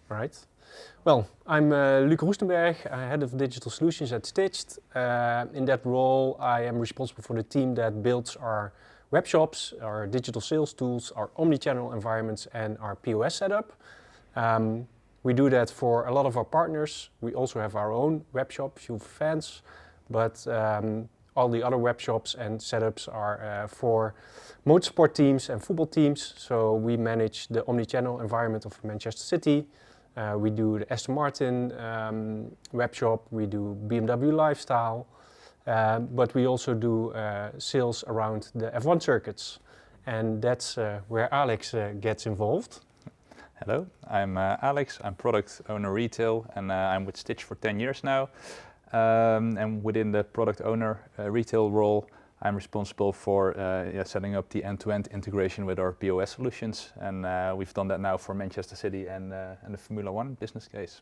Right. Well, I'm Luc Roestenberg, Head of Digital Solutions at Stichd. In that role, I am responsible for the team that builds our web shops, our digital sales tools, our omnichannel environments, and our POS setup. We do that for a lot of our partners. We also have our own web shop, Fuel for Fans, but all the other web shops and setups are for motorsport teams and football teams. So we manage the omnichannel environment of Manchester City. We do the Aston Martin web shop, we do BMW lifestyle, but we also do sales around the F1 circuits. And that's where Alex gets involved. Hello, I'm Alex, I'm product owner retail, and I'm with Stichd for 10 years now. And within the product owner retail role, I'm responsible for setting up the end-to-end integration with our POS solutions, and we've done that now for Manchester City and the Formula One business case.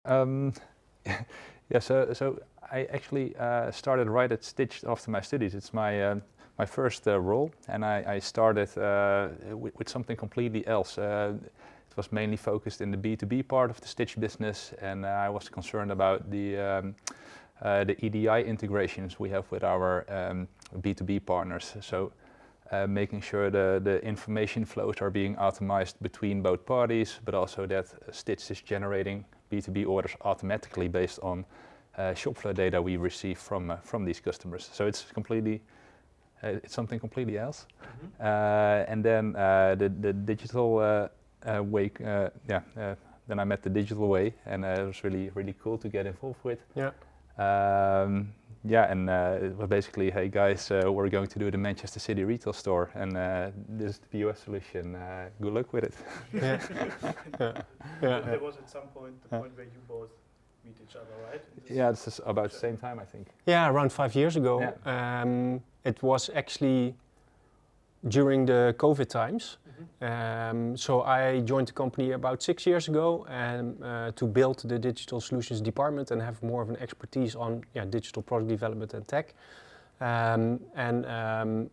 So I actually started right at Stichd after my studies. It's my first role, and I started with something completely else. It was mainly focused in the B2B part of the Stichd business, and I was concerned about the EDI integrations we have with our B2B partners. So making sure the information flows are being optimized between both parties, but also that Stichd is generating B2B orders automatically based on shop floor data we receive from these customers. So it's something completely else. Mm-hmm. And then the digital way, then I met the digital way, and it was really cool to get involved with. Yeah. It was basically, hey guys, we're going to do the Manchester City retail store, and this is the POS solution. Good luck with it. Yeah. There was at some point the point where you both meet each other, right? Yeah, this is about the same time, I think. Yeah, around 5 years ago. Yeah. It was actually during the COVID times. Mm-hmm. So I joined the company about 6 years ago and to build the digital solutions department and have more of an expertise on digital product development and tech.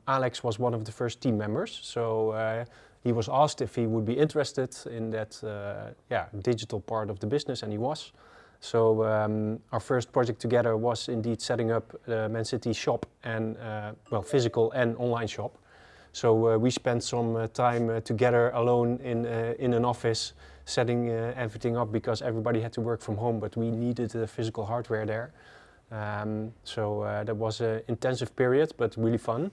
Alex was one of the first team members. So he was asked if he would be interested in that digital part of the business, and he was. So our first project together was indeed setting up the Man City shop and physical and online shop. So we spent some time together alone in an office setting everything up because everybody had to work from home, but we needed the physical hardware there. So that was an intensive period, but really fun.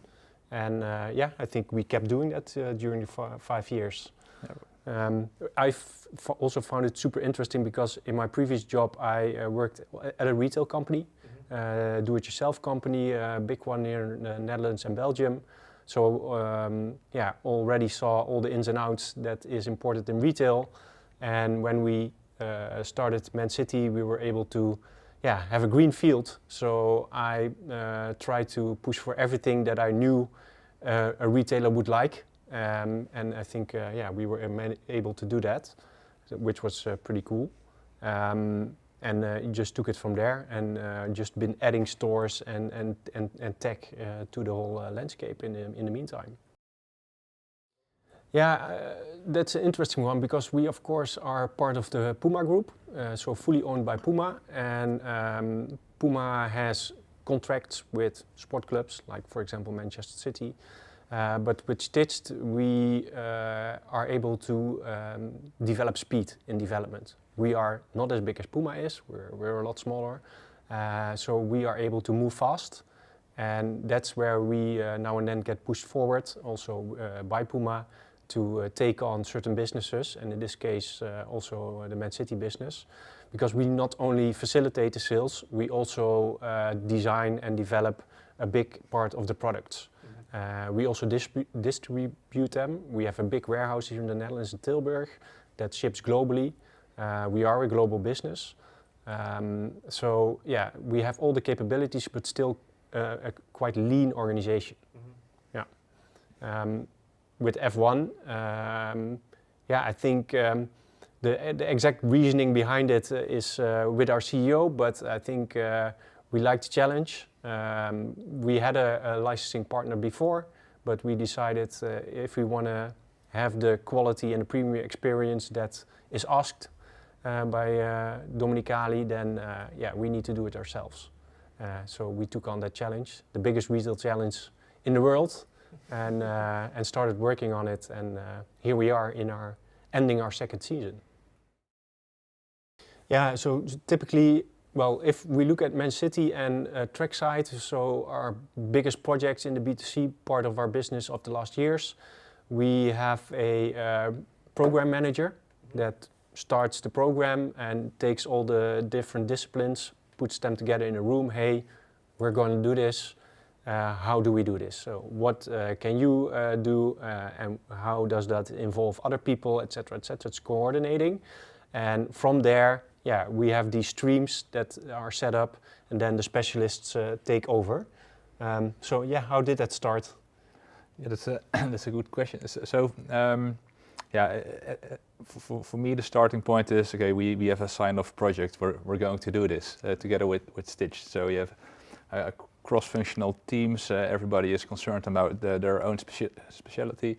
And I think we kept doing that during the 5 years. I also found it super interesting because in my previous job I worked at a retail company, mm-hmm. Do-it-yourself company, a big one here in the Netherlands and Belgium. So already saw all the ins and outs that is important in retail. And when we started Man City, we were able to have a green field. So I tried to push for everything that I knew a retailer would like. And I think we were able to do that, which was pretty cool. Just took it from there and just been adding stores and tech to the whole landscape in the meantime. Yeah, that's an interesting one because we of course are part of the Puma group, so fully owned by Puma, and Puma has contracts with sport clubs like, for example, Manchester City. But with Stichd, we are able to develop speed in development. We are not as big as Puma is, we're a lot smaller. So we are able to move fast. And that's where we now and then get pushed forward, also by Puma, to take on certain businesses, and in this case also the Man City business. Because we not only facilitate the sales, we also design and develop a big part of the products. We also distribute them. We have a big warehouse here in the Netherlands in Tilburg that ships globally. We are a global business. So we have all the capabilities, but still a quite lean organization. Mm-hmm. Yeah. With F1, I think the exact reasoning behind it is with our CEO, but I think we like the challenge. We had a licensing partner before, but we decided if we want to have the quality and the premium experience that is asked by Dominicali, then we need to do it ourselves. So we took on that challenge, the biggest retail challenge in the world, and started working on it. And here we are ending our second season. Yeah, so typically, well, if we look at Man City and trackside, so our biggest projects in the B2C part of our business of the last years, we have a program manager that starts the program and takes all the different disciplines, puts them together in a room. Hey, we're going to do this. How do we do this? So what can you do, and how does that involve other people, etc., etc. It's coordinating, and from there, we have these streams that are set up, and then the specialists take over. So how did that start? Yeah, that's a good question. For me, the starting point is, okay, we have a sign-off project. We're going to do this together with Stichd. So you have cross-functional teams. Everybody is concerned about their own specialty,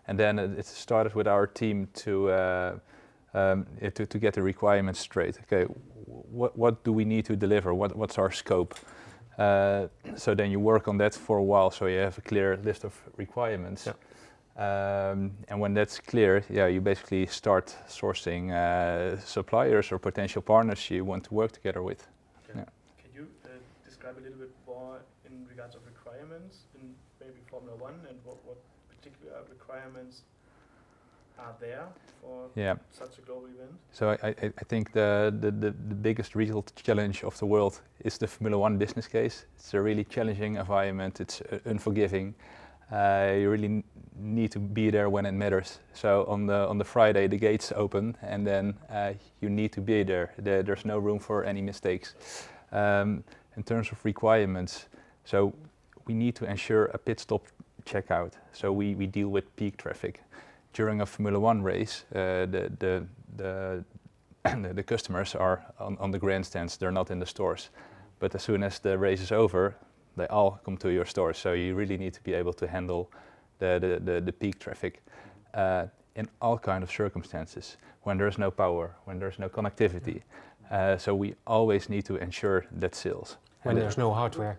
and then it started with our team to get the requirements straight. Okay, what do we need to deliver? What's our scope? So then you work on that for a while, so you have a clear list of requirements. Yeah. And when that's clear, you basically start sourcing suppliers or potential partners you want to work together with. Okay. Yeah. Can you describe a little bit more in regards of requirements in maybe Formula One, and what particular requirements are there for such a global event? So I think the biggest retail challenge of the world is the Formula One business case. It's a really challenging environment. It's unforgiving. You really need to be there when it matters. So on the Friday the gates open, and then you need to be there. There's no room for any mistakes. In terms of requirements, so we need to ensure a pit stop checkout. So we deal with peak traffic. During a Formula One race, the customers are on the grandstands. They're not in the stores. But as soon as the race is over, they all come to your store. So you really need to be able to handle the peak traffic in all kind of circumstances. When there's no power, when there's no connectivity. So we always need to ensure that sales. When there's no hardware.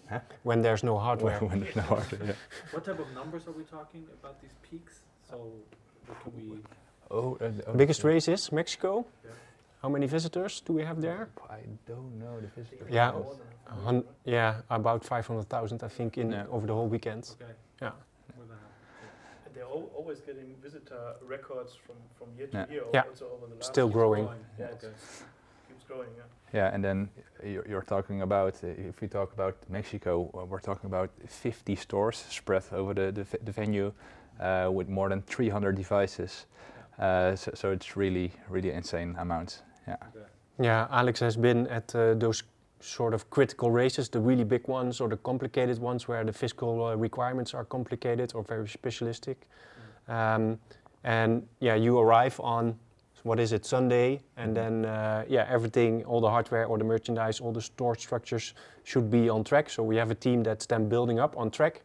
Huh? When there's no hardware. When there's no hardware, yeah. What type of numbers are we talking about these peaks? So what can we... Biggest race is Mexico. Yeah. How many visitors do we have there? I don't know the visitors. Yeah, about 500,000, I think, over the whole weekend. Okay. Yeah. And they're always getting visitor records from year to year, Yeah. also over the last Still years. growing. Yeah, Okay. keeps growing, yeah. Yeah, and then you're talking about, if we talk about Mexico, we're talking about 50 stores spread over the venue with more than 300 devices. So it's really insane amounts. Yeah. Okay. Yeah, Alex has been at those sort of critical races, the really big ones or the complicated ones where the fiscal requirements are complicated or very specialistic. And you arrive on, what is it, Sunday, and then everything, all the hardware or the merchandise, all the store structures should be on track. So we have a team that's then building up on track,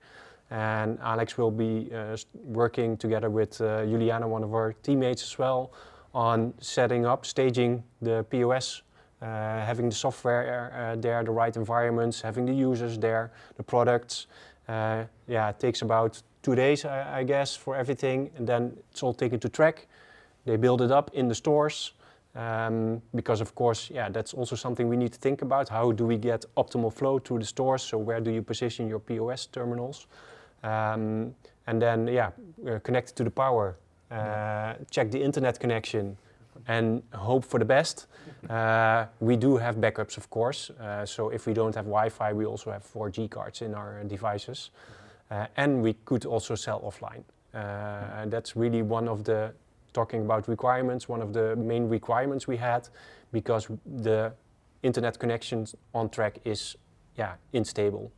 and Alex will be working together with Juliana, one of our teammates as well, on setting up, staging the POS, having the software there, the right environments, having the users there, the products. It takes about 2 days, I guess, for everything, and then it's all taken to track. They build it up in the stores, because of course, that's also something we need to think about. How do we get optimal flow through the stores? So where do you position your POS terminals? And then, connect it to the power, check the internet connection, and hope for the best. We do have backups, of course. So if we don't have Wi-Fi, we also have 4G cards in our devices. And we could also sell offline. And that's really one of the, talking about requirements, one of the main requirements we had, because the internet connection on track is unstable.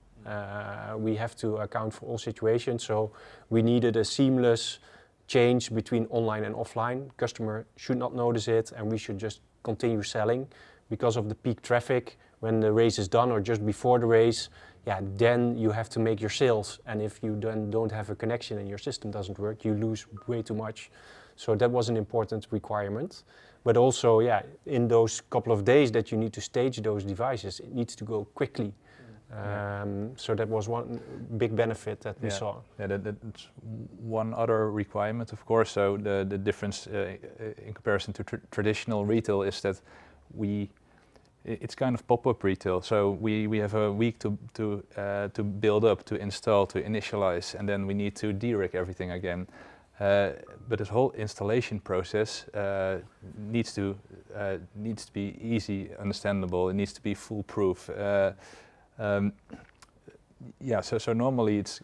We have to account for all situations, so we needed a seamless change between online and offline. Customer should not notice it, and we should just continue selling. Because of the peak traffic, when the race is done or just before the race, yeah, then you have to make your sales. And if you then don't have a connection and your system doesn't work, you lose way too much. So that was an important requirement. But also, yeah, in those couple of days that you need to stage those devices, it needs to go quickly. So that was one big benefit that we saw. Yeah, that's one other requirement, of course. So the difference in comparison to traditional retail is that it's kind of pop-up retail. So we have a week to build up, to install, to initialize, and then we need to de-rig everything again. But this whole installation process needs to be easy, understandable. It needs to be foolproof. So normally it's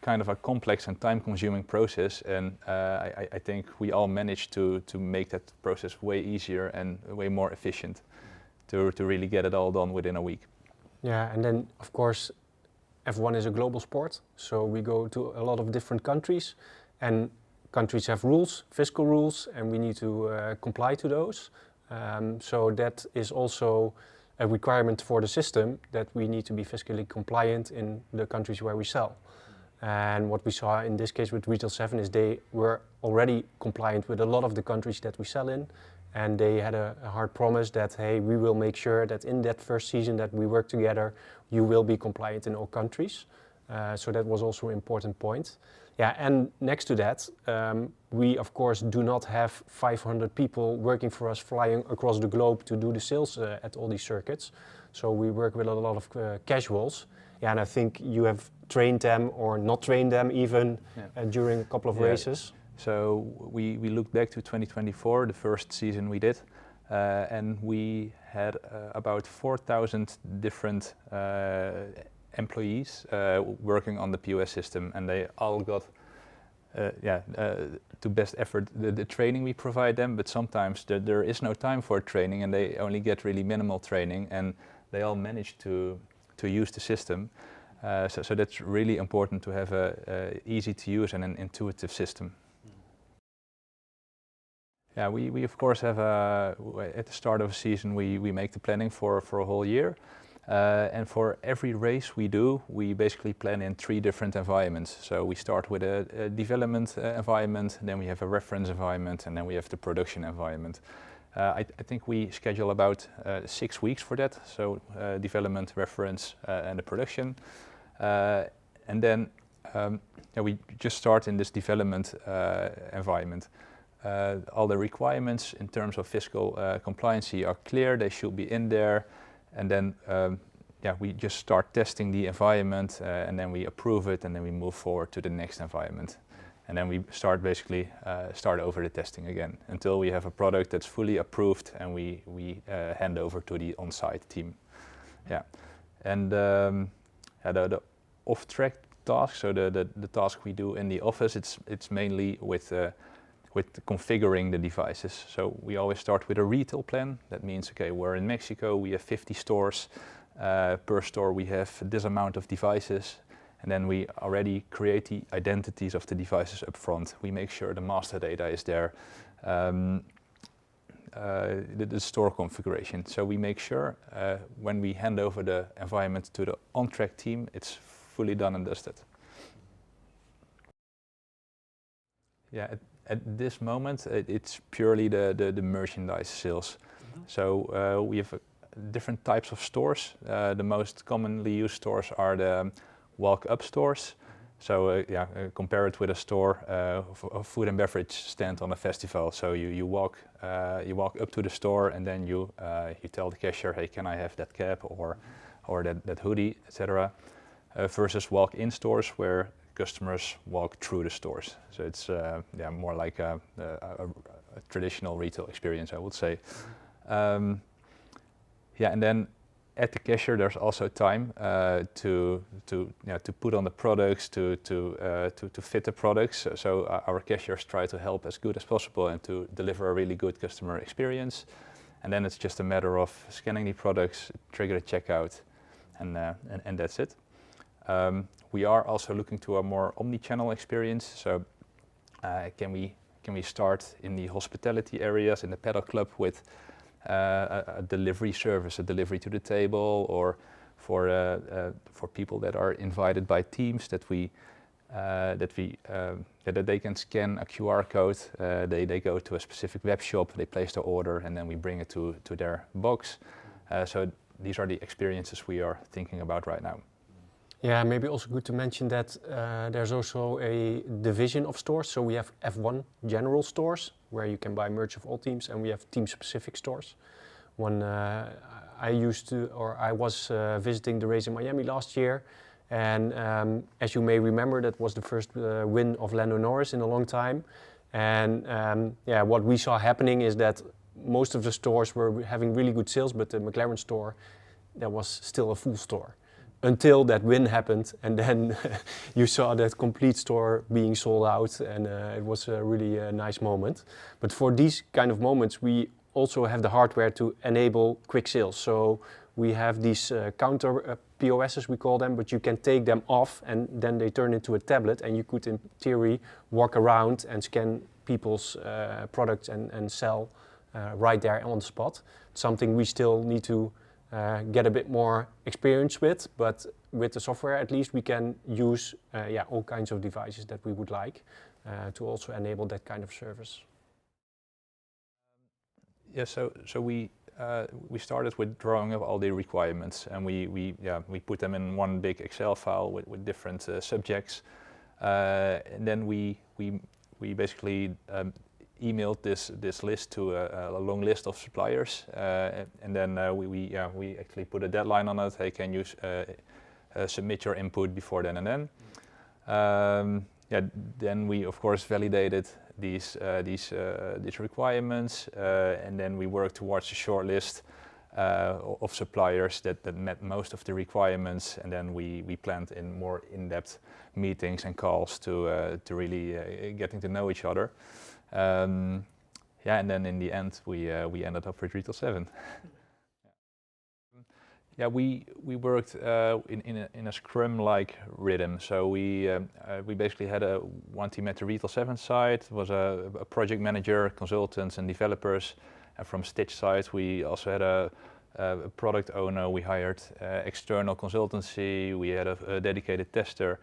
kind of a complex and time-consuming process, and I think we all managed to make that process way easier and way more efficient to really get it all done within a week. Yeah, and then of course F1 is a global sport, so we go to a lot of different countries, and countries have rules, fiscal rules, and we need to comply to those. So that is also a requirement for the system, that we need to be fiscally compliant in the countries where we sell. And what we saw in this case with Retail7 is they were already compliant with a lot of the countries that we sell in, and they had a hard promise that, hey, we will make sure that in that first season that we work together, you will be compliant in all countries. So that was also an important point. Yeah, and next to that, we of course do not have 500 people working for us flying across the globe to do the sales at all these circuits. So we work with a lot of casuals. Yeah, and I think you have trained them or not trained them even during a couple of races. So we looked back to 2024, the first season we did, and we had about 4,000 different employees working on the POS system, and they all got to best effort the training we provide them, but sometimes there is no time for training and they only get really minimal training, and they all manage to use the system. So that's really important to have a easy to use and an intuitive system. Yeah, we of course have at the start of a season we make the planning for a whole year. And for every race we do, we basically plan in 3 different environments. So we start with a development environment, then we have a reference environment, and then we have the production environment. I think we schedule about 6 weeks for that. So development, reference, and the production. And then we just start in this development environment. All the requirements in terms of fiscal compliancy are clear, they should be in there. And then we just start testing the environment, and then we approve it, and then we move forward to the next environment. And then we start over the testing again until we have a product that's fully approved, and we hand over to the on-site team. Yeah, and the off-track tasks, so the task we do in the office, it's mainly with configuring the devices. So we always start with a retail plan. That means, okay, we're in Mexico, we have 50 stores. Per store we have this amount of devices, and then we already create the identities of the devices up front. We make sure the master data is there, the store configuration. So we make sure when we hand over the environment to the on-track team, it's fully done and dusted. Yeah. At this moment, it's purely the merchandise sales. Mm-hmm. So we have different types of stores. The most commonly used stores are the walk-up stores. Mm-hmm. So compare it with a store, a food and beverage stand on a festival. So you walk up to the store, and then you tell the cashier, hey, can I have that cap or that hoodie, etc. Versus walk-in stores where customers walk through the stores. So it's more like a traditional retail experience, I would say. And then at the cashier, there's also time to put on the products, to fit the products. So our cashiers try to help as good as possible and to deliver a really good customer experience. And then it's just a matter of scanning the products, trigger a checkout, and that's it. We are also looking to a more omni-channel experience. So can we start in the hospitality areas, in the pedal club with a delivery service, a delivery to the table, or for people that are invited by teams that they can scan a QR code. They go to a specific web shop, they place their order, and then we bring it to their box. So these are the experiences we are thinking about right now. Yeah, maybe also good to mention that there's also a division of stores. So we have F1 general stores where you can buy merch of all teams, and we have team-specific stores. I was visiting the race in Miami last year, and as you may remember, that was the first win of Lando Norris in a long time. And what we saw happening is that most of the stores were having really good sales, but the McLaren store, that was still a full store. Until that win happened, and then you saw that complete store being sold out, and it was a really nice moment. But for these kind of moments, we also have the hardware to enable quick sales. So we have these counter POSs, we call them, but you can take them off and then they turn into a tablet, and you could in theory walk around and scan people's products and sell right there on the spot. Something we still need to get a bit more experience with, but with the software at least we can use all kinds of devices that we would like to also enable that kind of service. Yeah, so we started with drawing up all the requirements, and we put them in one big Excel file with different subjects, and then we basically emailed this list to a long list of suppliers, and then we actually put a deadline on it. Hey, can you submit your input before then and then? Then we of course validated these requirements, and then we worked towards a short list of suppliers that met most of the requirements, and then we planned in more in-depth meetings and calls to really getting to know each other. And then in the end we ended up with Retail7. Yeah, we worked in a Scrum-like rhythm. So we basically had one team at the Retail7 side, was a project manager, consultants and developers. And from Stichd side, we also had a product owner. We hired external consultancy. We had a dedicated tester.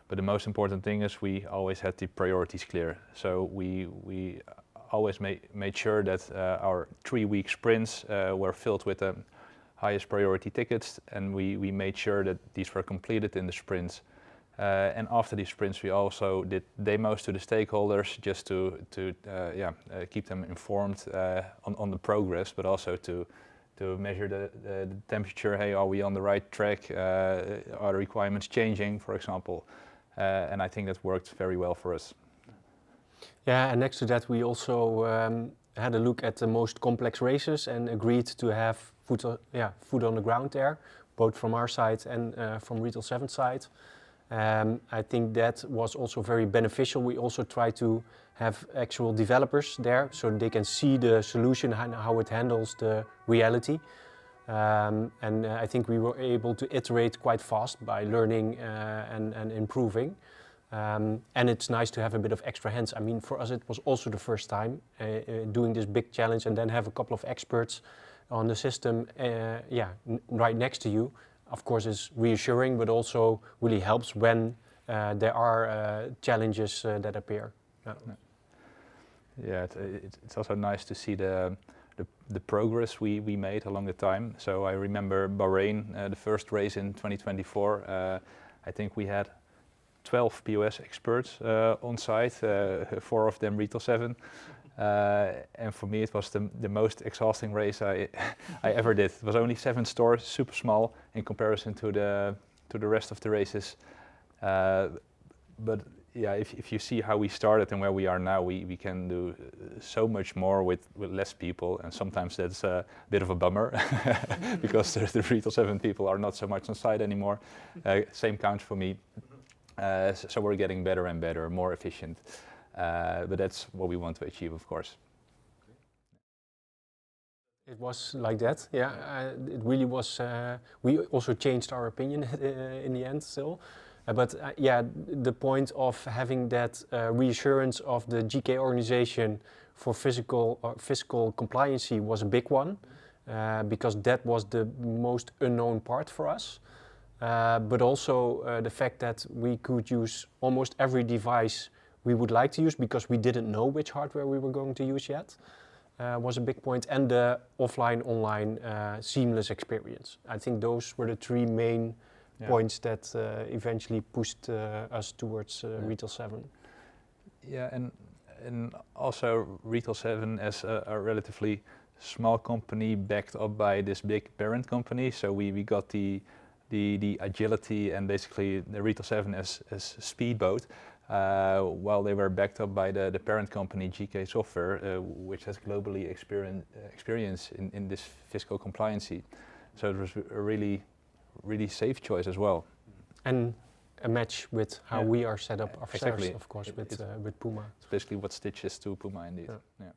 But the most important thing is we always had the priorities clear. So we always made sure that our 3-week sprints were filled with the highest priority tickets, and we made sure that these were completed in the sprints. And after these sprints, we also did demos to the stakeholders just to keep them informed on the progress, but also to measure the temperature. Hey, are we on the right track? Are the requirements changing, for example? And I think that worked very well for us. Yeah, and next to that, we also had a look at the most complex races and agreed to have foot on the ground there, both from our side and from Retail7 side. I think that was also very beneficial. We also try to have actual developers there so they can see the solution and how it handles the reality. And I think we were able to iterate quite fast by learning and improving. And it's nice to have a bit of extra hands. I mean, for us it was also the first time doing this big challenge, and then have a couple of experts on the system right next to you. Of course, is reassuring, but also really helps when there are challenges that appear. Yeah, it's also nice to see the progress we made along the time. So I remember Bahrain, the first race in 2024. I think we had 12 POS experts on site, 4 of them Retail7. And for me, it was the most exhausting race I ever did. It was only 7 stores, super small in comparison to the rest of the races. But yeah, if you see how we started and where we are now, we can do so much more with less people, and sometimes that's a bit of a bummer because the Retail7 people are not so much on site anymore. Same counts for me. So we're getting better and better, more efficient. But that's what we want to achieve, of course. It was like that, yeah. It really was. We also changed our opinion in the end still. But the point of having that reassurance of the GK organization for fiscal compliancy was a big one, because that was the most unknown part for us. But also the fact that we could use almost every device we would like to use because we didn't know which hardware we were going to use yet, was a big point. And the offline-online seamless experience. I think those were the three main points that eventually pushed us towards Retail7. Yeah, and also Retail7 as a relatively small company backed up by this big parent company. So we got the agility and basically the Retail7 as speedboat, while they were backed up by the parent company GK Software, which has globally experience in this fiscal compliancy. So it was a really safe choice as well. And a match with how we are set up ourselves, exactly. of course, with Puma. It's basically what Stichd is to Puma indeed. Yeah.